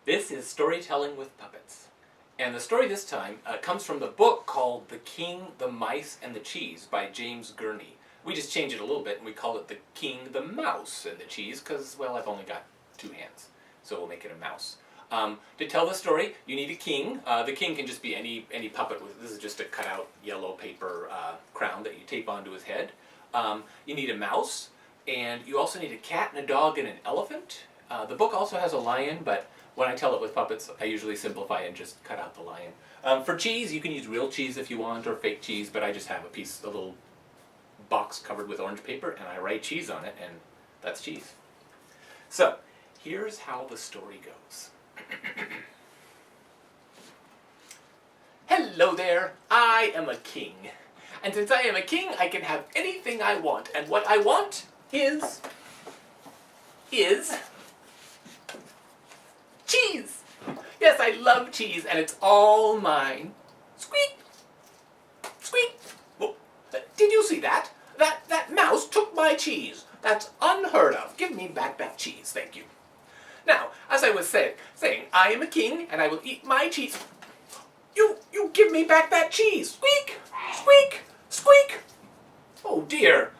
This is Storytelling with Puppets. And the story this time comes from the book called The King, the Mice, and the Cheese by James Gurney. We just change it a little bit and we call it The King, the Mouse, and the Cheese because, well, I've only got two hands, so we'll make it a mouse. To tell the story, you need a king. The king can just be any puppet. This is just a cut-out yellow paper crown that you tape onto his head. You need a mouse, and you also need a cat and a dog and an elephant. The book also has a lion, but when I tell it with puppets, I usually simplify and just cut out the lion. For cheese, you can use real cheese if you want, or fake cheese, but I just have a little box covered with orange paper, and I write cheese on it, and that's cheese. So, here's how the story goes. Hello there, I am a king. And since I am a king, I can have anything I want. And what I want is cheese. Yes, I love cheese, and it's all mine. Squeak! Squeak! Whoa. Did you see that? That mouse took my cheese. That's unheard of. Give me back that cheese, thank you. Now, as I was saying, I am a king, and I will eat my cheese. You give me back that cheese. Squeak! Squeak! Squeak! Oh dear,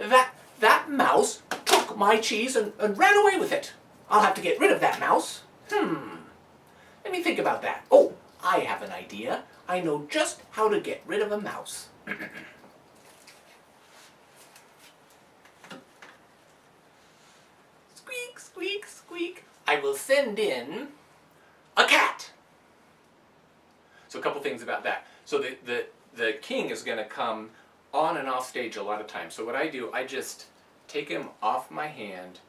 that mouse took my cheese and ran away with it. I'll have to get rid of that mouse. Let me think about that. Oh, I have an idea. I know just how to get rid of a mouse. Squeak, squeak, squeak. I will send in a cat. So a couple things about that. So the king is going to come on and off stage a lot of times. So what I do, I just take him off my hand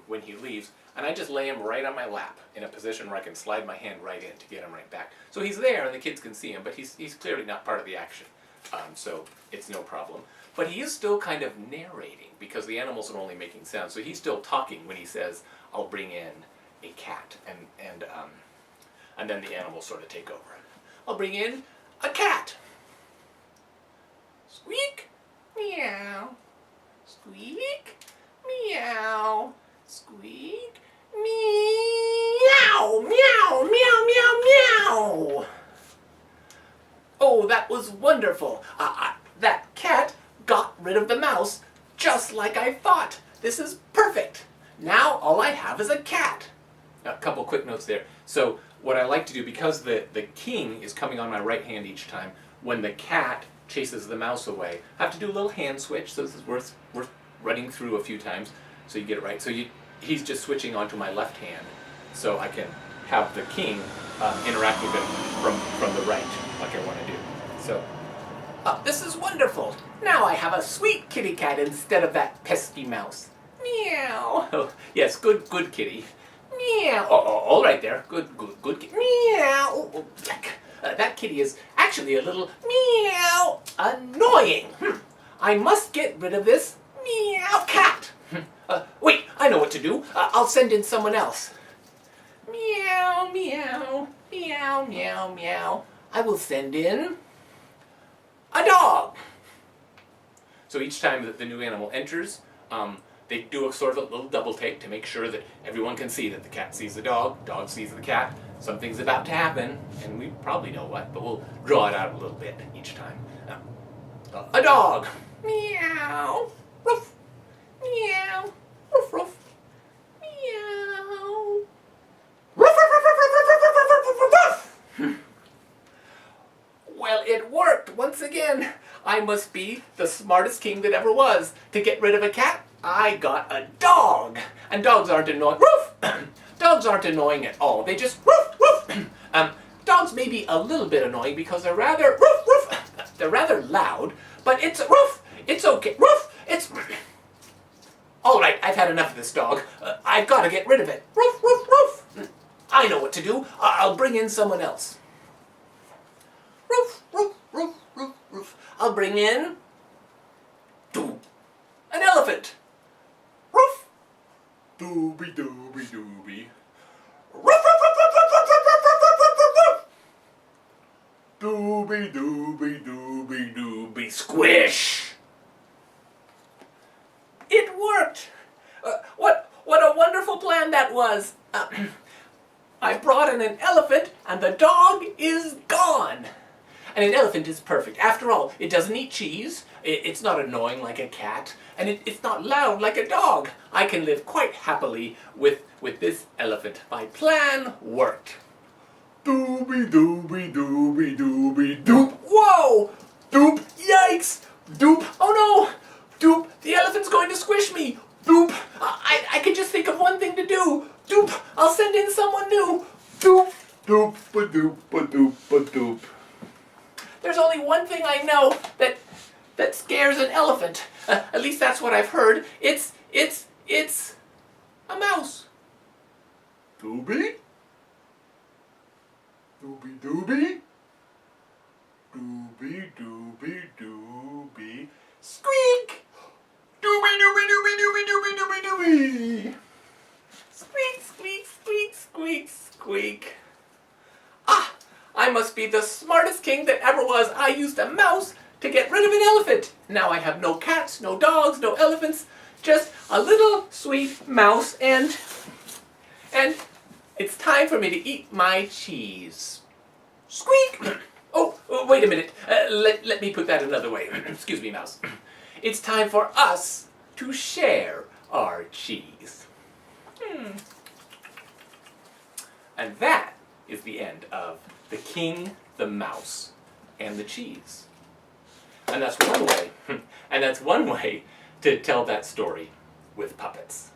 when he leaves, and I just lay him right on my lap in a position where I can slide my hand right in to get him right back. So he's there and the kids can see him, but he's clearly not part of the action. So it's no problem. But he is still kind of narrating because the animals are only making sounds. So he's still talking when he says, I'll bring in a cat, and then the animals sort of take over. I'll bring in a cat. Squeak, meow. Squeak, meow. Squeak, meow, meow, meow, meow, meow. Oh, that was wonderful. That cat got rid of the mouse just like I thought. This is perfect. Now all I have is a cat. A couple quick notes there. So what I like to do, because the king is coming on my right hand each time, when the cat chases the mouse away, I have to do a little hand switch, so this is worth running through a few times so you get it right. So he's just switching onto my left hand, so I can have the king interact with him from the right, like I want to do. So, this is wonderful. Now I have a sweet kitty cat instead of that pesky mouse. Meow. Oh, yes, good kitty. Meow. Oh, all right there. Good kitty. Meow. Oh, yuck. That kitty is actually a little meow annoying. I must get rid of this meow cat. Wait, I know what to do. I'll send in someone else. Meow, meow, meow, meow, meow. I will send in a dog. So each time that the new animal enters, they do a sort of a little double take to make sure that everyone can see that the cat sees the dog sees the cat. Something's about to happen, and we probably know what, but we'll draw it out a little bit each time. A dog. Meow. Ruff. Meow. Ruff, ruff. Meow. Ruff, ruff, ruff, ruff, ruff, ruff, ruff, ruff, ruff. Well, it worked once again. I must be the smartest king that ever was. To get rid of a cat, I got a dog. And dogs aren't annoying. Roof! Dogs aren't annoying at all. They just roof, roof. Dogs may be a little bit annoying because they're rather roof, roof. They're rather loud, but it's roof. It's okay. Roof. It's... All right, I've had enough of this dog. I've got to get rid of it. Roof, roof, roof. I know what to do. I'll bring in someone else. Roof, roof, roof, roof, roof. I'll bring in an elephant. Roof. Dooby, dooby, dooby. Roof, roof, roof, roof, roof, roof, roof, roof, roof, roof, roof. Dooby, dooby, dooby, dooby. Squish. It worked. What a wonderful plan that was. I brought in an elephant and the dog is gone. And an elephant is perfect. After all, it doesn't eat cheese, it's not annoying like a cat, and it's not loud like a dog. I can live quite happily with this elephant. My plan worked. Dooby dooby dooby dooby doop. Whoa! Doop! Yikes! Doop! Oh no! Doop! The elephant's going to squish me! Doop! I can just think of one thing to do. Doop! I'll send in someone new. Doop! Doop! Ba doop! Ba doop! Ba doop! There's only one thing I know that scares an elephant. At least that's what I've heard. It's a mouse. Dooby? Dooby dooby? Dooby dooby dooby. Squeak! Dooby dooby dooby dooby dooby dooby dooby. Squeak, squeak, squeak, squeak, squeak. Ah! I must be the smartest king that ever was. I used a mouse to get rid of an elephant. Now I have no cats, no dogs, no elephants, just a little sweet mouse, and it's time for me to eat my cheese. Squeak! Oh, wait a minute. Let me put that another way. Excuse me, mouse. It's time for us to share our cheese. And that is the end of The King, the Mouse, and the Cheese. And that's one way to tell that story with puppets.